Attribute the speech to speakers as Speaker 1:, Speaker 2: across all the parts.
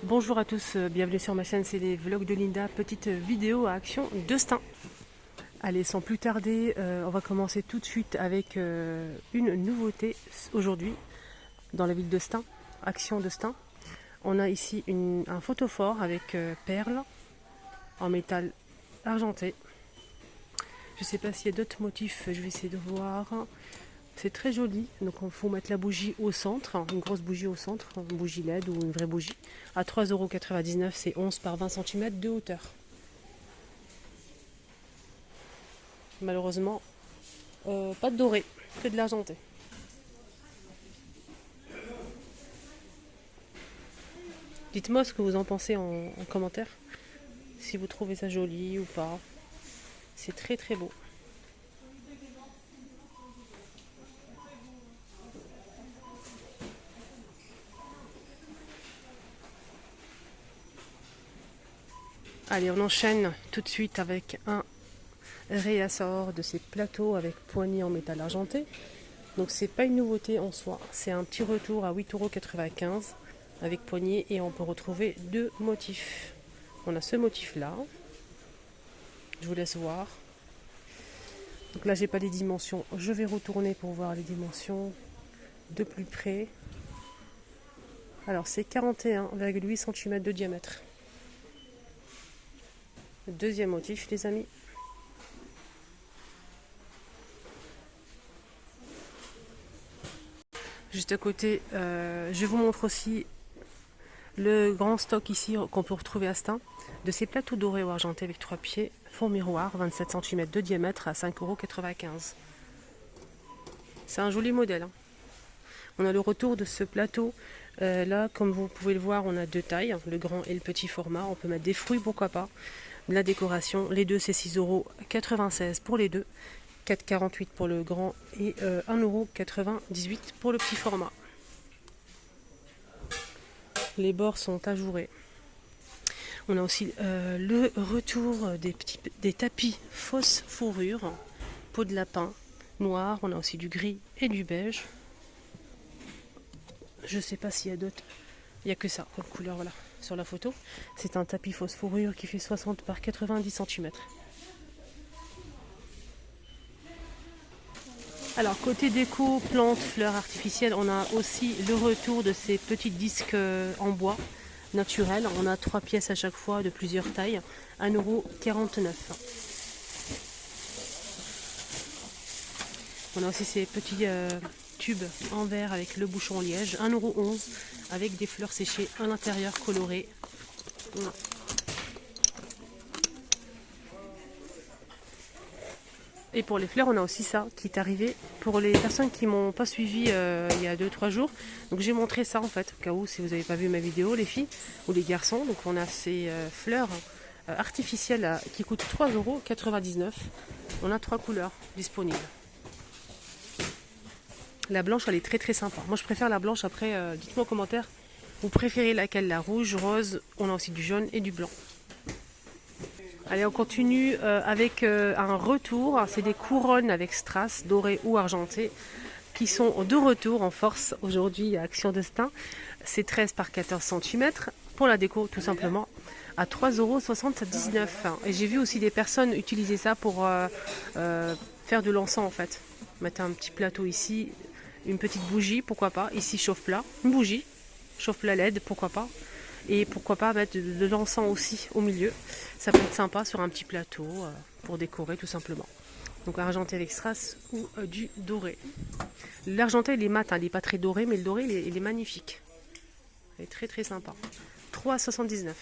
Speaker 1: Bonjour à tous, bienvenue sur ma chaîne, c'est les vlogs de Linda, petite vidéo à action de Stein. Allez, sans plus tarder, on va commencer tout de suite avec une nouveauté aujourd'hui dans la ville de Stein, action de Stein. On a ici un photophore avec perles en métal argenté. Je ne sais pas s'il y a d'autres motifs, je vais essayer de voir. C'est très joli, donc il faut mettre la bougie au centre, une grosse bougie au centre, une bougie LED ou une vraie bougie. À 3,99 €, c'est 11 par 20 cm de hauteur. Malheureusement, pas de doré, que de l'argenté. Dites-moi ce que vous en pensez en commentaire, si vous trouvez ça joli ou pas. C'est très très beau. Allez, on enchaîne tout de suite avec un réassort de ces plateaux avec poignées en métal argenté. Donc c'est pas une nouveauté en soi, c'est un petit retour à 8,95 € avec poignée et on peut retrouver deux motifs. On a ce motif là, je vous laisse voir. Donc là j'ai pas les dimensions, je vais retourner pour voir les dimensions de plus près. Alors c'est 41,8 cm de diamètre. Deuxième motif les amis. Juste à côté, je vous montre aussi le grand stock ici qu'on peut retrouver à Stein de ces plateaux dorés ou argentés avec 3 pieds, fond miroir, 27 cm de diamètre à 5,95 €. C'est un joli modèle. Hein. On a le retour de ce plateau. Là, comme vous pouvez le voir, on a deux tailles, le grand et le petit format. On peut mettre des fruits, pourquoi pas. La décoration, les deux c'est 6,96 € pour les deux. 4,48 € pour le grand et 1,98 € pour le petit format. Les bords sont ajourés. On a aussi le retour des tapis fausse fourrure, peau de lapin noir. On a aussi du gris et du beige. Je ne sais pas s'il y a d'autres. Il n'y a que ça comme couleur, voilà, sur la photo. C'est un tapis fausse fourrure qui fait 60 par 90 cm. Alors côté déco, plantes, fleurs artificielles, on a aussi le retour de ces petits disques en bois naturel. On a 3 pièces à chaque fois de plusieurs tailles, 1,49 €. On a aussi ces petits tubes en verre avec le bouchon liège, 1,11 € avec des fleurs séchées à l'intérieur colorées. Voilà. Et pour les fleurs, on a aussi ça qui est arrivé pour les personnes qui m'ont pas suivi il y a 2-3 jours. Donc j'ai montré ça en fait, au cas où si vous n'avez pas vu ma vidéo, les filles ou les garçons. Donc on a ces fleurs artificielles qui coûtent 3,99 €. On a 3 couleurs disponibles. La blanche, elle est très très sympa. Moi je préfère la blanche, après dites-moi en commentaire, vous préférez laquelle, la rouge, rose. On a aussi du jaune et du blanc. Allez, on continue avec un retour. C'est des couronnes avec strass, dorées ou argentées, qui sont de retour en force aujourd'hui à Action de Stein. C'est 13 par 14 cm pour la déco tout simplement à 3,79 €. Et j'ai vu aussi des personnes utiliser ça pour faire de l'encens en fait. Mettre un petit plateau ici, une petite bougie, pourquoi pas. Ici chauffe-plat, une bougie, chauffe-plat LED, pourquoi pas. Et pourquoi pas mettre de l'encens aussi au milieu. Ça peut être sympa sur un petit plateau pour décorer tout simplement. Donc argenté avec strass ou du doré. L'argenté il est mat, hein, il n'est pas très doré, mais le doré il est magnifique. Il est très très sympa. 3,79 €.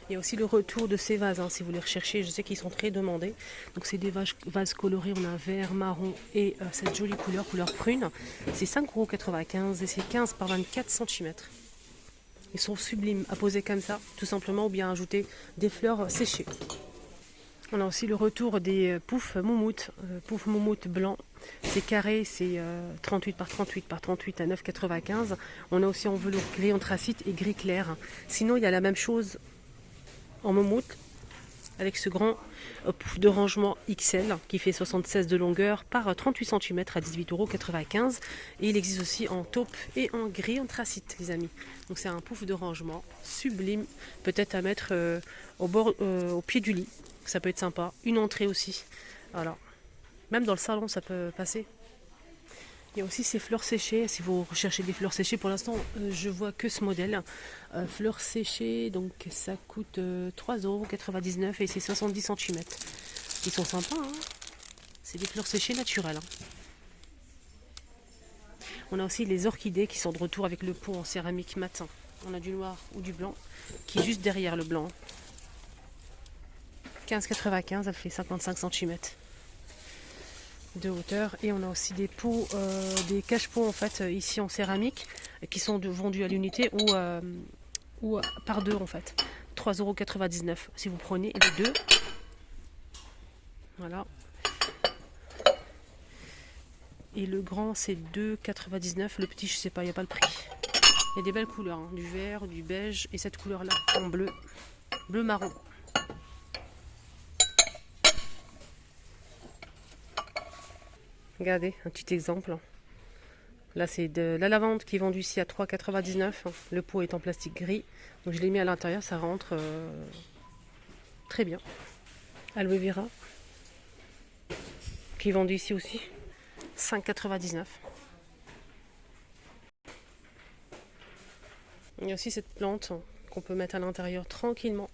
Speaker 1: Il y a aussi le retour de ces vases, hein, si vous les recherchez, je sais qu'ils sont très demandés. Donc c'est des vases colorés, on a vert, marron et cette jolie couleur prune. C'est 5,95 € et c'est 15 par 24 cm. Ils sont sublimes à poser comme ça, tout simplement, ou bien ajouter des fleurs séchées. On a aussi le retour des poufs moumoute blanc. C'est carré, c'est 38 par 38 par 38 à 9,95 €. On a aussi en velours gris anthracite et gris clair. Sinon, il y a la même chose en moumoute avec ce grand pouf de rangement XL qui fait 76 de longueur par 38 cm à 18,95 €. Et il existe aussi en taupe et en gris anthracite, les amis. Donc c'est un pouf de rangement sublime, peut-être à mettre au pied du lit. Ça peut être sympa. Une entrée aussi. Voilà. Même dans le salon, ça peut passer. Il y a aussi ces fleurs séchées. Si vous recherchez des fleurs séchées, pour l'instant, je vois que ce modèle. Fleurs séchées, donc ça coûte 3,99 € et c'est 70 cm. Ils sont sympas, hein. C'est des fleurs séchées naturelles, hein. On a aussi les orchidées qui sont de retour avec le pot en céramique matin. On a du noir ou du blanc qui est juste derrière le blanc. 15,95 €, elle fait 55 cm de hauteur. Et on a aussi des pots, des cache-pots en fait ici en céramique qui sont vendus à l'unité ou par deux en fait. 3,99 € si vous prenez les deux. Voilà. Et le grand c'est 2,99 €. Le petit je sais pas, il n'y a pas le prix. Il y a des belles couleurs, hein, du vert, du beige et cette couleur là en bleu, bleu marron. Regardez, un petit exemple. Là, c'est de la lavande qui est vendue ici à 3,99 €. Le pot est en plastique gris. Donc, je l'ai mis à l'intérieur, ça rentre très bien. Aloe vera, qui est vendu ici aussi. 5,99 €. Il y a aussi cette plante qu'on peut mettre à l'intérieur tranquillement.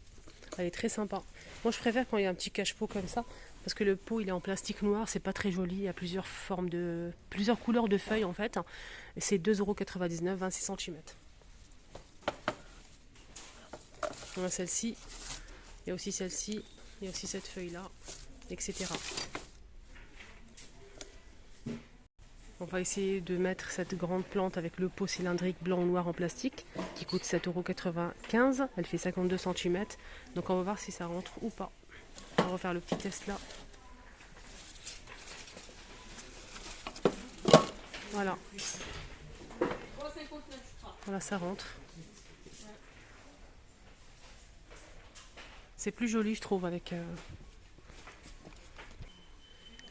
Speaker 1: Elle est très sympa. Moi, je préfère quand il y a un petit cache-pot comme ça. Parce que le pot il est en plastique noir, c'est pas très joli, il y a plusieurs couleurs de feuilles en fait. C'est 2,99 €, 26 cm. On a celle-ci, il y a aussi celle-ci, il y a aussi cette feuille là, etc. On va essayer de mettre cette grande plante avec le pot cylindrique blanc ou noir en plastique qui coûte 7,95 €. Elle fait 52 cm. Donc on va voir si ça rentre ou pas. On va refaire le petit test là. Voilà. Voilà, ça rentre. C'est plus joli, je trouve, avec...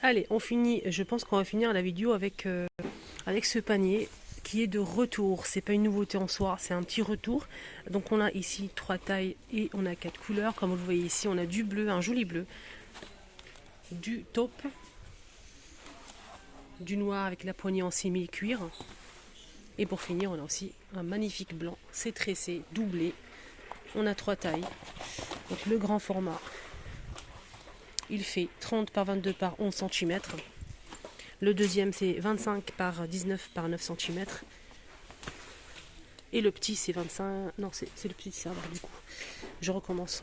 Speaker 1: Allez, on finit. Je pense qu'on va finir la vidéo avec ce panier qui est de retour. C'est pas une nouveauté en soi, c'est un petit retour. Donc on a ici 3 tailles et on a 4 couleurs. Comme vous le voyez ici, on a du bleu, un joli bleu, du taupe, du noir avec la poignée en semi-cuir. Et pour finir, on a aussi un magnifique blanc. C'est tressé, doublé. On a 3 tailles. Donc le grand format, il fait 30 par 22 par 11 cm. Le deuxième, c'est 25 par 19 par 9 cm. Et le petit, c'est 25... Non, c'est le petit serveur du coup. Je recommence.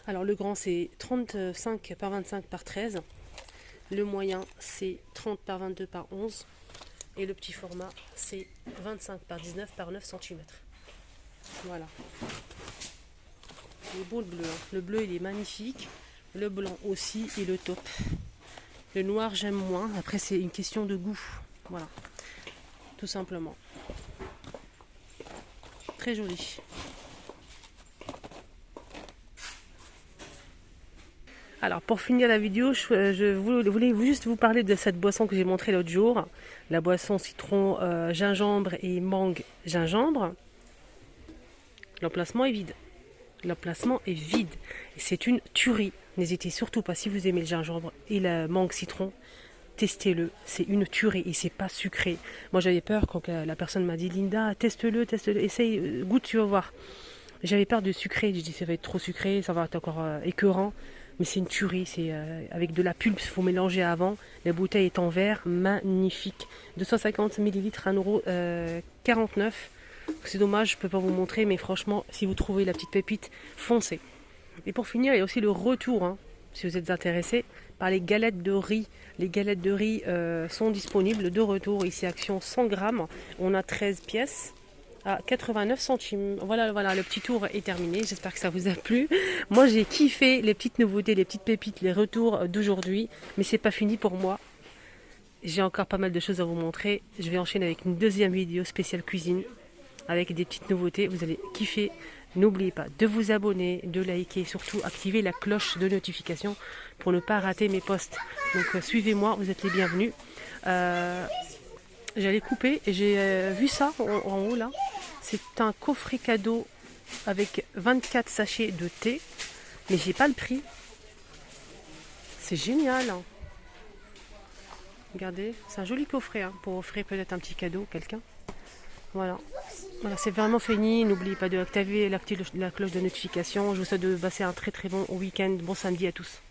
Speaker 1: Alors le grand, c'est 35 par 25 par 13. Le moyen, c'est 30 par 22 par 11. Et le petit format, c'est 25 par 19 par 9 cm. Voilà. Il est beau le bleu. Hein. Le bleu, il est magnifique. Le blanc aussi et le taupe. Le noir, j'aime moins. Après, c'est une question de goût. Voilà. Tout simplement. Très joli. Alors, pour finir la vidéo, je voulais juste vous parler de cette boisson que j'ai montrée l'autre jour. La boisson citron, gingembre et mangue gingembre. L'emplacement est vide. L'emplacement est vide. C'est une tuerie. N'hésitez surtout pas, si vous aimez le gingembre et la mangue citron, testez-le. C'est une tuerie et c'est pas sucré. Moi j'avais peur quand la personne m'a dit Linda, teste-le, essaye, goûte, tu vas voir. J'avais peur de sucré. J'ai dit ça va être trop sucré, ça va être encore écœurant. Mais c'est une tuerie, c'est avec de la pulpe, il faut mélanger avant. La bouteille est en verre, magnifique. 250 ml, 1,49 €. C'est dommage, je ne peux pas vous montrer, mais franchement, si vous trouvez la petite pépite, foncez. Et pour finir, il y a aussi le retour, hein, si vous êtes intéressé, par les galettes de riz. Les galettes de riz sont disponibles de retour, ici Action 100 grammes. On a 13 pièces à 89 centimes. Voilà, le petit tour est terminé. J'espère que ça vous a plu. Moi, j'ai kiffé les petites nouveautés, les petites pépites, les retours d'aujourd'hui. Mais c'est pas fini pour moi. J'ai encore pas mal de choses à vous montrer. Je vais enchaîner avec une deuxième vidéo spéciale cuisine, avec des petites nouveautés. Vous allez kiffer. N'oubliez pas de vous abonner, de liker, surtout activer la cloche de notification pour ne pas rater mes posts. Donc suivez-moi, vous êtes les bienvenus. J'allais couper et j'ai vu ça en haut là. C'est un coffret cadeau avec 24 sachets de thé, mais j'ai pas le prix. C'est génial, hein. Regardez, c'est un joli coffret hein, pour offrir peut-être un petit cadeau à quelqu'un. Voilà, c'est vraiment fini. N'oubliez pas de activer la cloche de notification. Je vous souhaite de passer un très très bon week-end. Bon samedi à tous.